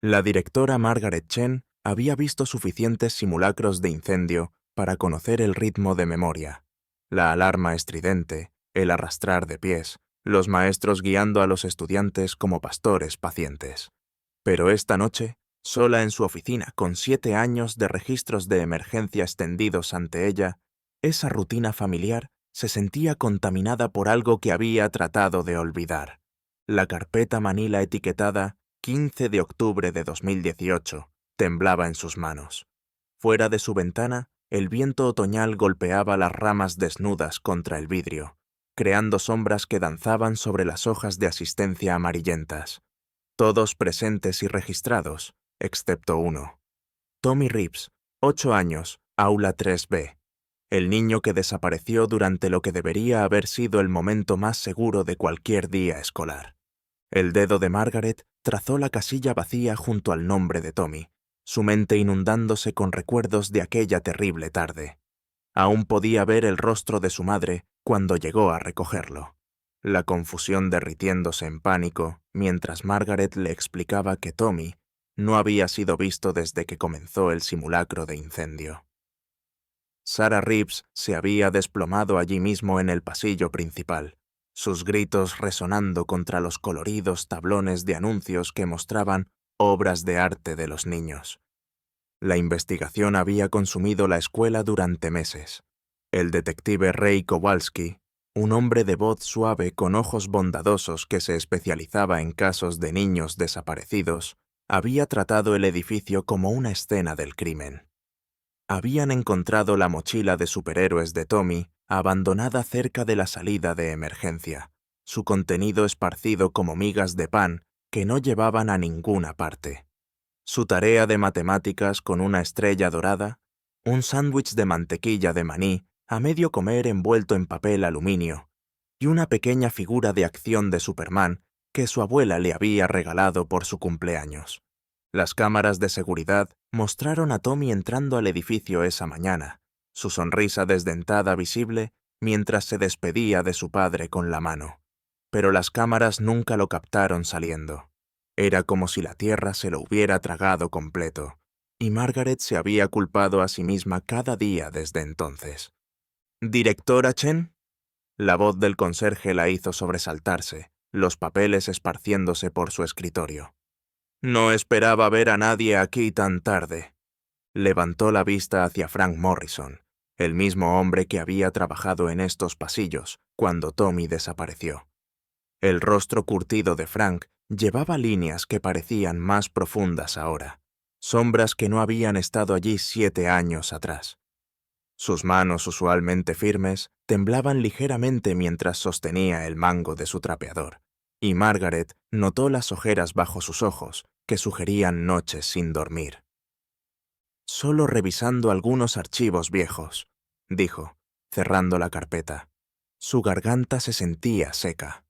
La directora Margaret Chen había visto suficientes simulacros de incendio para conocer el ritmo de memoria, la alarma estridente, el arrastrar de pies, los maestros guiando a los estudiantes como pastores pacientes. Pero esta noche, sola en su oficina con 7 años de registros de emergencia extendidos ante ella, esa rutina familiar se sentía contaminada por algo que había tratado de olvidar. La carpeta manila etiquetada 15 de octubre de 2018 temblaba en sus manos. Fuera de su ventana, el viento otoñal golpeaba las ramas desnudas contra el vidrio, creando sombras que danzaban sobre las hojas de asistencia amarillentas. Todos presentes y registrados, excepto uno. Tommy Reeves, 8 años, aula 3B. El niño que desapareció durante lo que debería haber sido el momento más seguro de cualquier día escolar. El dedo de Margaret trazó la casilla vacía junto al nombre de Tommy, su mente inundándose con recuerdos de aquella terrible tarde. Aún podía ver el rostro de su madre cuando llegó a recogerlo. La confusión derritiéndose en pánico mientras Margaret le explicaba que Tommy no había sido visto desde que comenzó el simulacro de incendio. Sarah Reeves se había desplomado allí mismo en el pasillo principal, sus gritos resonando contra los coloridos tablones de anuncios que mostraban obras de arte de los niños. La investigación había consumido la escuela durante meses. El detective Ray Kowalski, un hombre de voz suave con ojos bondadosos que se especializaba en casos de niños desaparecidos, había tratado el edificio como una escena del crimen. Habían encontrado la mochila de superhéroes de Tommy abandonada cerca de la salida de emergencia, su contenido esparcido como migas de pan que no llevaban a ninguna parte. Su tarea de matemáticas con una estrella dorada, un sándwich de mantequilla de maní a medio comer envuelto en papel aluminio, y una pequeña figura de acción de Superman que su abuela le había regalado por su cumpleaños. Las cámaras de seguridad mostraron a Tommy entrando al edificio esa mañana, su sonrisa desdentada visible mientras se despedía de su padre con la mano. Pero las cámaras nunca lo captaron saliendo. Era como si la tierra se lo hubiera tragado completo, y Margaret se había culpado a sí misma cada día desde entonces. ¿Directora Chen? La voz del conserje la hizo sobresaltarse, los papeles esparciéndose por su escritorio. No esperaba ver a nadie aquí tan tarde. Levantó la vista hacia Frank Morrison, el mismo hombre que había trabajado en estos pasillos cuando Tommy desapareció. El rostro curtido de Frank llevaba líneas que parecían más profundas ahora, sombras que no habían estado allí 7 años atrás. Sus manos usualmente firmes temblaban ligeramente mientras sostenía el mango de su trapeador, y Margaret notó las ojeras bajo sus ojos que sugerían noches sin dormir. Solo revisando algunos archivos viejos, dijo, cerrando la carpeta. Su garganta se sentía seca.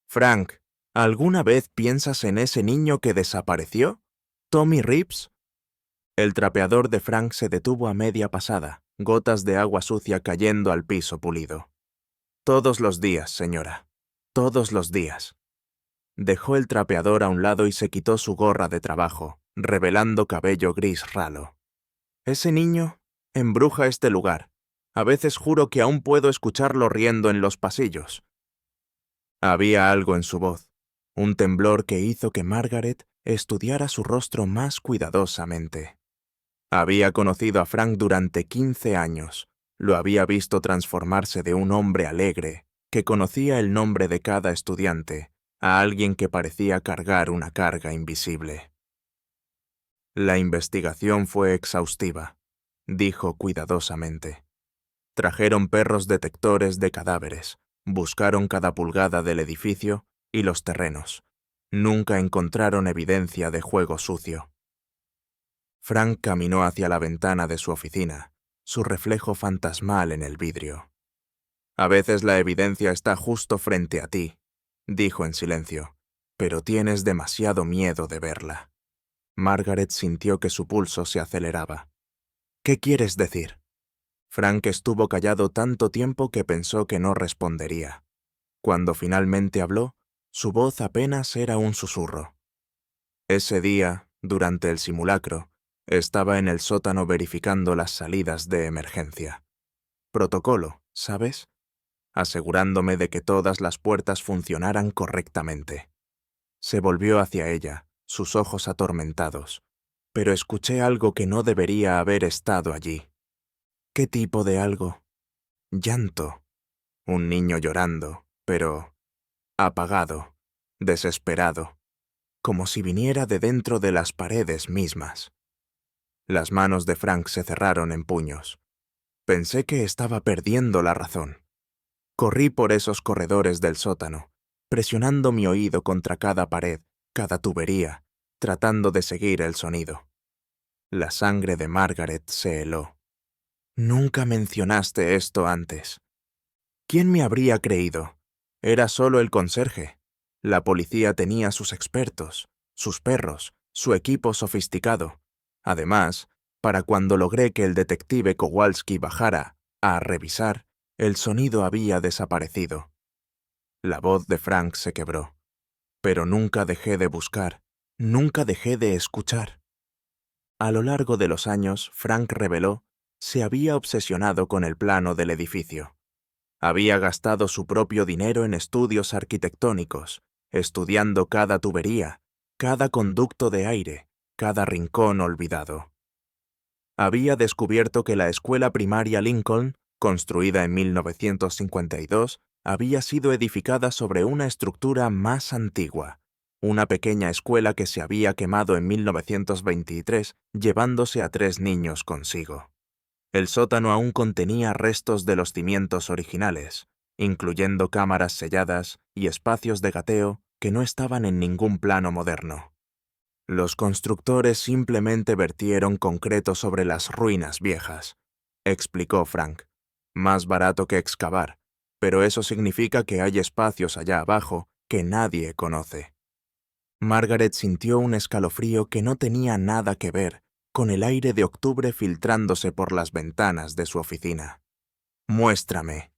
Frank, ¿alguna vez piensas en ese niño que desapareció? ¿Tommy Reeves? El trapeador de Frank se detuvo a media pasada, gotas de agua sucia cayendo al piso pulido. Todos los días, señora. Todos los días. Dejó el trapeador a un lado y se quitó su gorra de trabajo, revelando cabello gris ralo. Ese niño embruja este lugar. A veces juro que aún puedo escucharlo riendo en los pasillos. Había algo en su voz, un temblor que hizo que Margaret estudiara su rostro más cuidadosamente. Había conocido a Frank durante 15 años. Lo había visto transformarse de un hombre alegre, que conocía el nombre de cada estudiante, a alguien que parecía cargar una carga invisible. La investigación fue exhaustiva, dijo cuidadosamente. Trajeron perros detectores de cadáveres, buscaron cada pulgada del edificio y los terrenos. Nunca encontraron evidencia de juego sucio. Frank caminó hacia la ventana de su oficina, su reflejo fantasmal en el vidrio. A veces la evidencia está justo frente a ti, dijo en silencio, pero tienes demasiado miedo de verla. Margaret sintió que su pulso se aceleraba. ¿Qué quieres decir? Frank estuvo callado tanto tiempo que pensó que no respondería. Cuando finalmente habló, su voz apenas era un susurro. Ese día, Durante el simulacro, estaba en el sótano verificando las salidas de emergencia. Protocolo, ¿sabes? Asegurándome de que todas las puertas funcionaran correctamente. Se volvió hacia ella, sus ojos atormentados, pero escuché algo que no debería haber estado allí. ¿Qué tipo de algo? Llanto. Un niño llorando, pero apagado, desesperado, como si viniera de dentro de las paredes mismas. Las manos de Frank se cerraron en puños. Pensé que estaba perdiendo la razón. Corrí por esos corredores del sótano, presionando mi oído contra cada pared, cada tubería, tratando de seguir el sonido. La sangre de Margaret se heló. Nunca mencionaste esto antes. ¿Quién me habría creído? Era solo el conserje. La policía tenía sus expertos, sus perros, su equipo sofisticado. Además, para cuando logré que el detective Kowalski bajara a revisar, el sonido había desaparecido. La voz de Frank se quebró. Pero nunca dejé de buscar, nunca dejé de escuchar. A lo largo de los años, Frank reveló, se había obsesionado con el plano del edificio. Había gastado su propio dinero en estudios arquitectónicos, estudiando cada tubería, cada conducto de aire, cada rincón olvidado. Había descubierto que la escuela primaria Lincoln, construida en 1952, había sido edificada sobre una estructura más antigua, una pequeña escuela que se había quemado en 1923, llevándose a 3 niños consigo. El sótano aún contenía restos de los cimientos originales, incluyendo cámaras selladas y espacios de gateo que no estaban en ningún plano moderno. Los constructores simplemente vertieron concreto sobre las ruinas viejas, explicó Frank. Más barato que excavar, pero eso significa que hay espacios allá abajo que nadie conoce. Margaret sintió un escalofrío que no tenía nada que ver con el aire de octubre filtrándose por las ventanas de su oficina. «Muéstrame».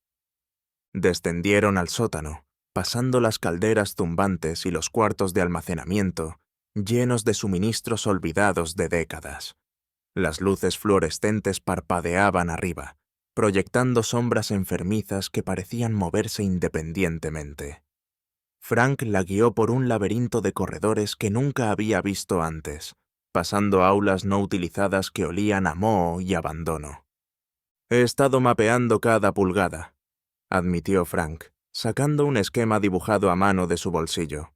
Descendieron al sótano, pasando las calderas zumbantes y los cuartos de almacenamiento, llenos de suministros olvidados de décadas. Las luces fluorescentes parpadeaban arriba, proyectando sombras enfermizas que parecían moverse independientemente. Frank la guió por un laberinto de corredores que nunca había visto antes, pasando aulas no utilizadas que olían a moho y abandono. «He estado mapeando cada pulgada», admitió Frank, sacando un esquema dibujado a mano de su bolsillo.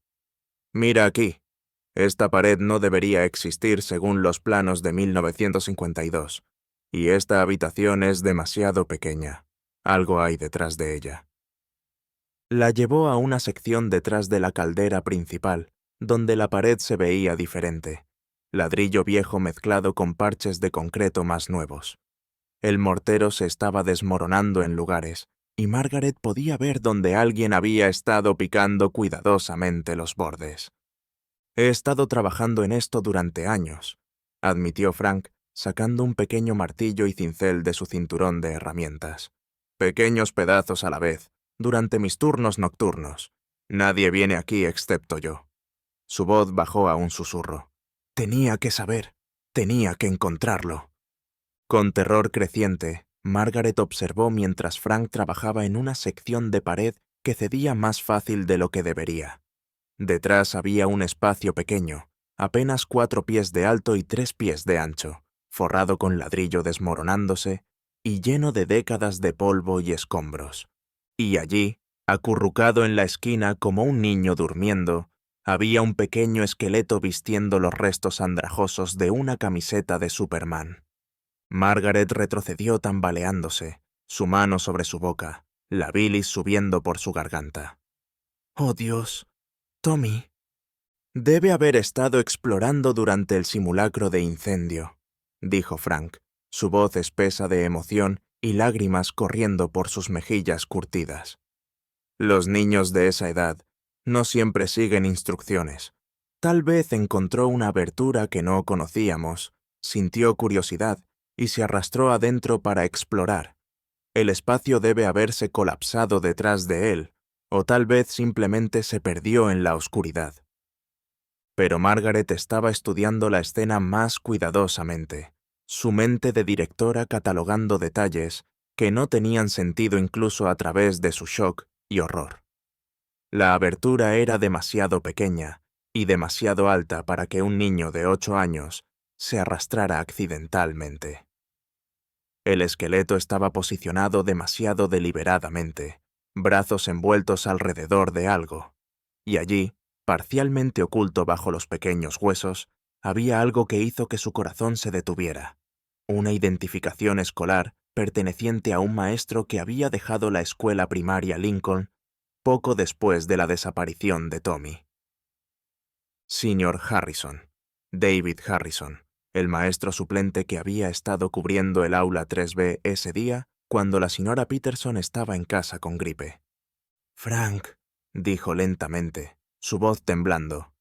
«Mira aquí. Esta pared no debería existir según los planos de 1952, y esta habitación es demasiado pequeña. Algo hay detrás de ella». La llevó a una sección detrás de la caldera principal, donde la pared se veía diferente, ladrillo viejo mezclado con parches de concreto más nuevos. El mortero se estaba desmoronando en lugares, y Margaret podía ver donde alguien había estado picando cuidadosamente los bordes. «He estado trabajando en esto durante años», admitió Frank, sacando un pequeño martillo y cincel de su cinturón de herramientas. «Pequeños pedazos a la vez, durante mis turnos nocturnos. Nadie viene aquí excepto yo». Su voz bajó a un susurro. «Tenía que saber, tenía que encontrarlo». Con terror creciente, Margaret observó mientras Frank trabajaba en una sección de pared que cedía más fácil de lo que debería. Detrás había un espacio pequeño, apenas 4 pies de alto y 3 pies de ancho, forrado con ladrillo desmoronándose y lleno de décadas de polvo y escombros. Y allí, acurrucado en la esquina como un niño durmiendo, había un pequeño esqueleto vistiendo los restos andrajosos de una camiseta de Superman. Margaret retrocedió tambaleándose, su mano sobre su boca, la bilis subiendo por su garganta. «Oh Dios, Tommy». «Debe haber estado explorando durante el simulacro de incendio», dijo Frank, su voz espesa de emoción y lágrimas corriendo por sus mejillas curtidas. «Los niños de esa edad no siempre siguen instrucciones. Tal vez encontró una abertura que no conocíamos, sintió curiosidad y se arrastró adentro para explorar. El espacio debe haberse colapsado detrás de él, o tal vez simplemente se perdió en la oscuridad». Pero Margaret estaba estudiando la escena más cuidadosamente, su mente de directora catalogando detalles que no tenían sentido incluso a través de su shock y horror. La abertura era demasiado pequeña y demasiado alta para que un niño de 8 años se arrastrara accidentalmente. El esqueleto estaba posicionado demasiado deliberadamente, brazos envueltos alrededor de algo, y allí, parcialmente oculto bajo los pequeños huesos, había algo que hizo que su corazón se detuviera, una identificación escolar perteneciente a un maestro que había dejado la escuela primaria Lincoln poco después de la desaparición de Tommy. Sr. Harrison, David Harrison, el maestro suplente que había estado cubriendo el aula 3B ese día cuando la señora Peterson estaba en casa con gripe. «Frank», dijo lentamente, su voz temblando,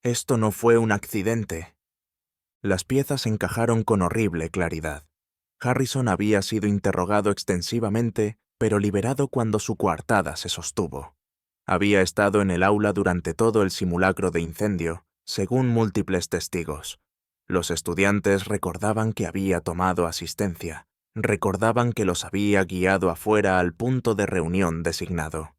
«esto no fue un accidente». Las piezas encajaron con horrible claridad. Harrison había sido interrogado extensivamente, pero liberado cuando su coartada se sostuvo. Había estado en el aula durante todo el simulacro de incendio, según múltiples testigos. Los estudiantes recordaban que había tomado asistencia, recordaban que los había guiado afuera al punto de reunión designado.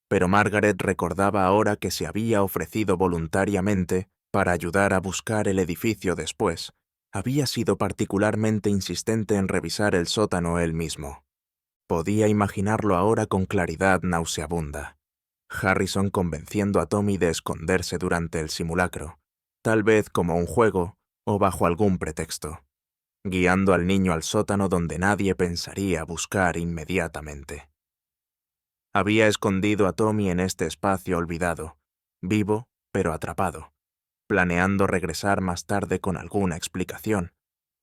Pero Margaret recordaba ahora que se había ofrecido voluntariamente para ayudar a buscar el edificio después. Había sido particularmente insistente en revisar el sótano él mismo. Podía imaginarlo ahora con claridad nauseabunda. Harrison convenciendo a Tommy de esconderse durante el simulacro, tal vez como un juego o bajo algún pretexto, guiando al niño al sótano donde nadie pensaría buscar inmediatamente. Había escondido a Tommy en este espacio olvidado, vivo pero atrapado, planeando regresar más tarde con alguna explicación,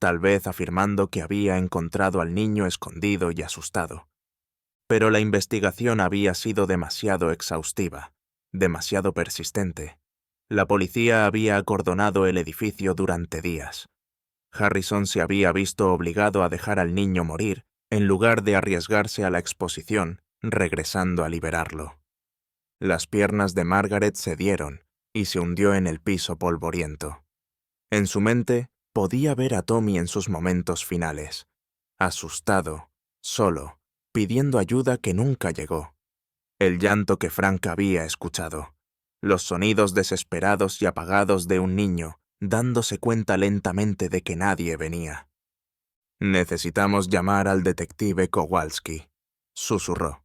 tal vez afirmando que había encontrado al niño escondido y asustado. Pero la investigación había sido demasiado exhaustiva, demasiado persistente. La policía había acordonado el edificio durante días. Harrison se había visto obligado a dejar al niño morir en lugar de arriesgarse a la exposición, regresando a liberarlo. Las piernas de Margaret cedieron y se hundió en el piso polvoriento. En su mente podía ver a Tommy en sus momentos finales, asustado, solo, pidiendo ayuda que nunca llegó. El llanto que Frank había escuchado, los sonidos desesperados y apagados de un niño dándose cuenta lentamente de que nadie venía. «Necesitamos llamar al detective Kowalski», susurró.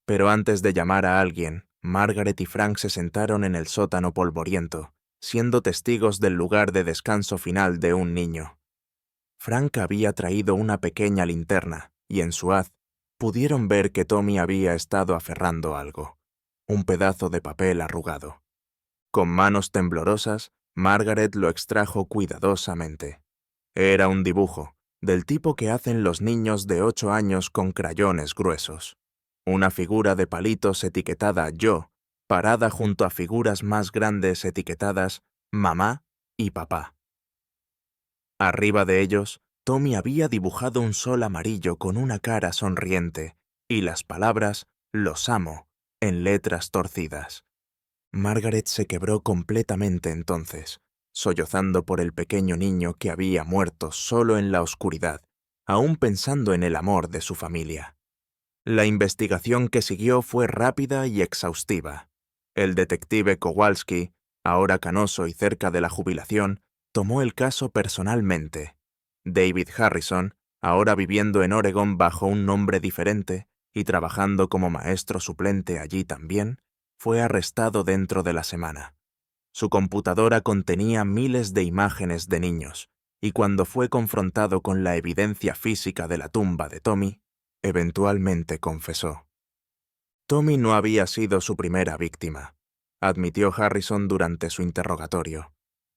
Pero antes de llamar a alguien, Margaret y Frank se sentaron en el sótano polvoriento, siendo testigos del lugar de descanso final de un niño. Frank había traído una pequeña linterna, y en su haz pudieron ver que Tommy había estado aferrando algo, un pedazo de papel arrugado. Con manos temblorosas, Margaret lo extrajo cuidadosamente. Era un dibujo, del tipo que hacen los niños de 8 años con crayones gruesos. Una figura de palitos etiquetada «yo», parada junto a figuras más grandes etiquetadas «mamá» y «papá». Arriba de ellos, Tommy había dibujado un sol amarillo con una cara sonriente y las palabras «los amo» en letras torcidas. Margaret se quebró completamente entonces, sollozando por el pequeño niño que había muerto solo en la oscuridad, aún pensando en el amor de su familia. La investigación que siguió fue rápida y exhaustiva. El detective Kowalski, ahora canoso y cerca de la jubilación, tomó el caso personalmente. David Harrison, ahora viviendo en Oregon bajo un nombre diferente y trabajando como maestro suplente allí también, fue arrestado dentro de la semana. Su computadora contenía miles de imágenes de niños, y cuando fue confrontado con la evidencia física de la tumba de Tommy, eventualmente confesó. Tommy no había sido su primera víctima, admitió Harrison durante su interrogatorio.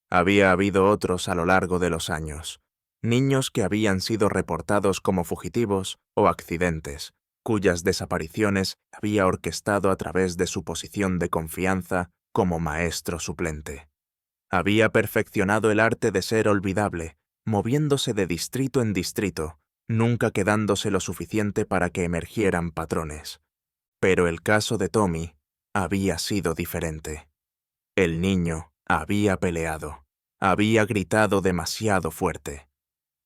Había habido otros a lo largo de los años, niños que habían sido reportados como fugitivos o accidentes, cuyas desapariciones había orquestado a través de su posición de confianza como maestro suplente. Había perfeccionado el arte de ser olvidable, moviéndose de distrito en distrito, nunca quedándose lo suficiente para que emergieran patrones. Pero el caso de Tommy había sido diferente. El niño Había peleado. Había gritado demasiado fuerte.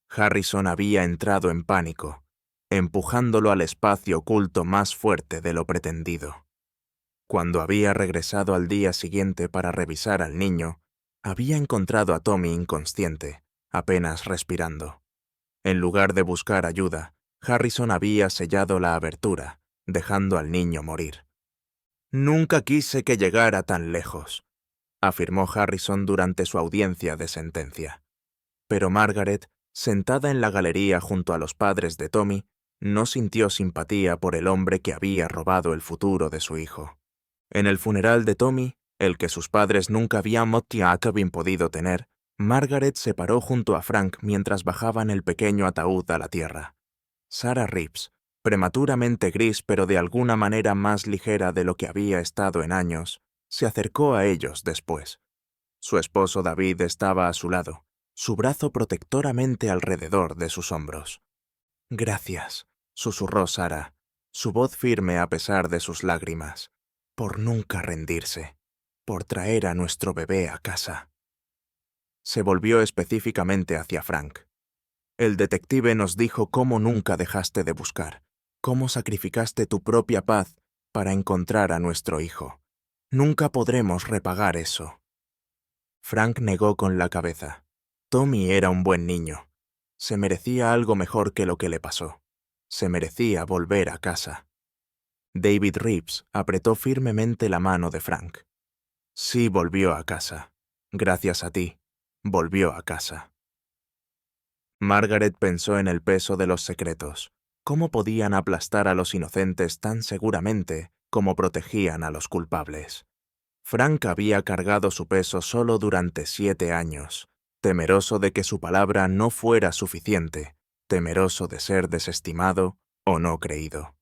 Harrison había entrado en pánico, empujándolo al espacio oculto más fuerte de lo pretendido. Cuando había regresado al día siguiente para revisar al niño, había encontrado a Tommy inconsciente, apenas respirando. En lugar de buscar ayuda, Harrison había sellado la abertura, dejando al niño morir. «Nunca quise que llegara tan lejos», afirmó Harrison durante su audiencia de sentencia. Pero Margaret, sentada en la galería junto a los padres de Tommy, no sintió simpatía por el hombre que había robado el futuro de su hijo. En el funeral de Tommy, el que sus padres nunca habían podido tener, Margaret se paró junto a Frank mientras bajaban el pequeño ataúd a la tierra. Sarah Reeves, prematuramente gris pero de alguna manera más ligera de lo que había estado en años, se acercó a ellos después. Su esposo David estaba a su lado, su brazo protectoramente alrededor de sus hombros. «Gracias», susurró Sarah, su voz firme a pesar de sus lágrimas, «por nunca rendirse, por traer a nuestro bebé a casa». Se volvió específicamente hacia Frank. «El detective nos dijo cómo nunca dejaste de buscar, cómo sacrificaste tu propia paz para encontrar a nuestro hijo. Nunca podremos repagar eso». Frank negó con la cabeza. Tommy era un buen niño. Se merecía algo mejor que lo que le pasó. Se merecía volver a casa. David Reeves apretó firmemente la mano de Frank. «Sí, volvió a casa. Gracias a ti, volvió a casa». Margaret pensó en el peso de los secretos. ¿Cómo podían aplastar a los inocentes tan seguramente como protegían a los culpables? Frank había cargado su peso solo durante 7 años, temeroso de que su palabra no fuera suficiente, temeroso de ser desestimado o no creído.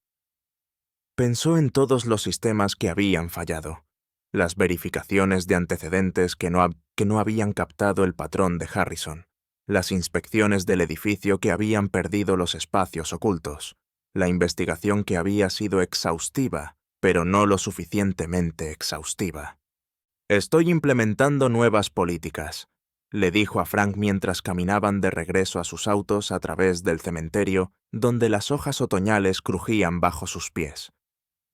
Pensó en todos los sistemas que habían fallado, las verificaciones de antecedentes que no habían captado el patrón de Harrison, las inspecciones del edificio que habían perdido los espacios ocultos, la investigación que había sido exhaustiva, pero no lo suficientemente exhaustiva. «Estoy implementando nuevas políticas», le dijo a Frank mientras caminaban de regreso a sus autos a través del cementerio donde las hojas otoñales crujían bajo sus pies.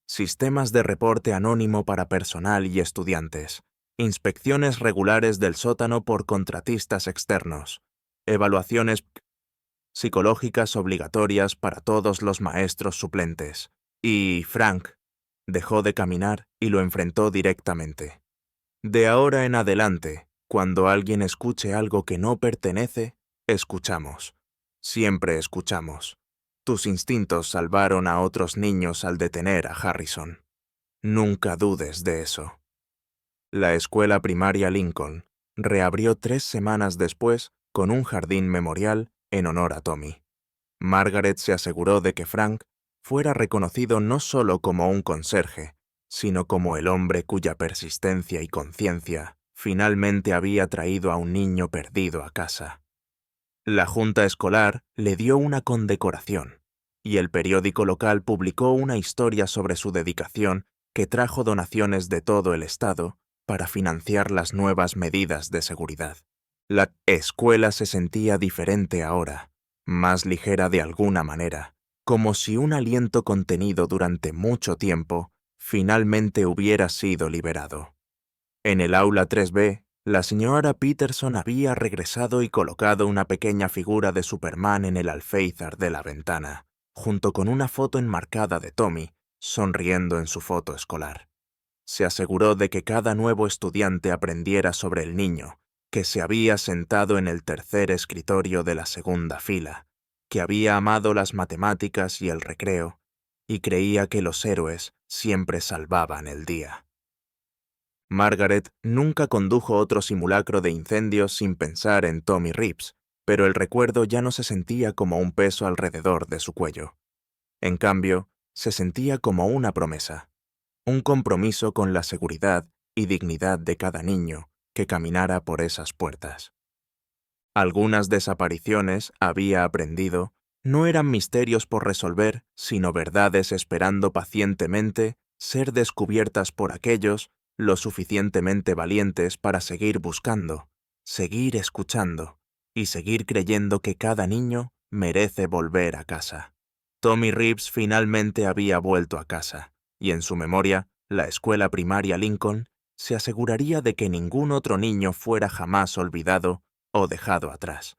Sistemas de reporte anónimo para personal y estudiantes, inspecciones regulares del sótano por contratistas externos, evaluaciones psicológicas obligatorias para todos los maestros suplentes. Y Frank dejó de caminar y lo enfrentó directamente. «De ahora en adelante, cuando alguien escuche algo que no pertenece, escuchamos. Siempre escuchamos. Tus instintos salvaron a otros niños al detener a Harrison. Nunca dudes de eso». La escuela primaria Lincoln reabrió 3 semanas después con un jardín memorial en honor a Tommy. Margaret se aseguró de que Frank fuera reconocido no solo como un conserje, sino como el hombre cuya persistencia y conciencia finalmente había traído a un niño perdido a casa. La junta escolar le dio una condecoración, y el periódico local publicó una historia sobre su dedicación que trajo donaciones de todo el estado para financiar las nuevas medidas de seguridad. La escuela se sentía diferente ahora, más ligera de alguna manera, como si un aliento contenido durante mucho tiempo finalmente hubiera sido liberado. En el aula 3B, la señora Peterson había regresado y colocado una pequeña figura de Superman en el alféizar de la ventana, junto con una foto enmarcada de Tommy, sonriendo en su foto escolar. Se aseguró de que cada nuevo estudiante aprendiera sobre el niño, que se había sentado en el tercer escritorio de la segunda fila, que había amado las matemáticas y el recreo, y creía que los héroes siempre salvaban el día. Margaret nunca condujo otro simulacro de incendios sin pensar en Tommy Reeves, pero el recuerdo ya no se sentía como un peso alrededor de su cuello. En cambio, se sentía como una promesa, un compromiso con la seguridad y dignidad de cada niño que caminara por esas puertas. Algunas desapariciones, había aprendido, no eran misterios por resolver, sino verdades esperando pacientemente ser descubiertas por aquellos lo suficientemente valientes para seguir buscando, seguir escuchando y seguir creyendo que cada niño merece volver a casa. Tommy Reeves finalmente había vuelto a casa, y en su memoria, la escuela primaria Lincoln se aseguraría de que ningún otro niño fuera jamás olvidado o dejado atrás.